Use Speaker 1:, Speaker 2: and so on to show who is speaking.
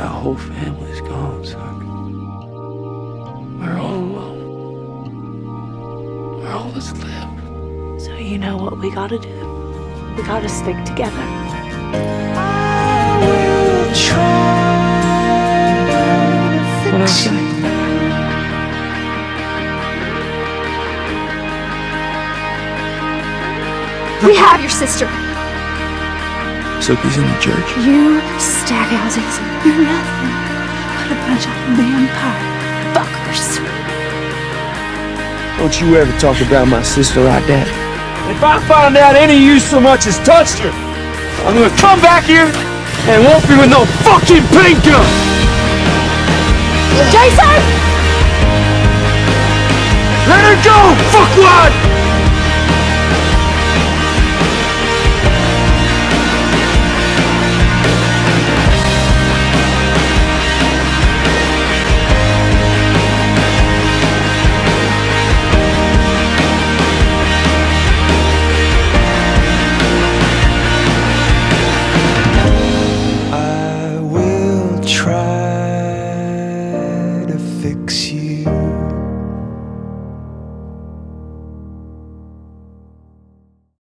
Speaker 1: our whole family's gone, son. We're all alone. We're all that's left.
Speaker 2: So you know what we gotta do? We gotta stick together.
Speaker 3: I will try to fix you.
Speaker 2: We have your sister.
Speaker 1: Sookie's in the church.
Speaker 2: You staghouses, you're nothing but a bunch of vampire fuckers.
Speaker 1: Don't you ever talk about my sister like that.
Speaker 4: If I find out any of you so much as touched her, I'm gonna come back here and won't be with no fucking paint gun!
Speaker 2: Jason!
Speaker 4: Let her go, fuckwad!
Speaker 3: I will try to fix you.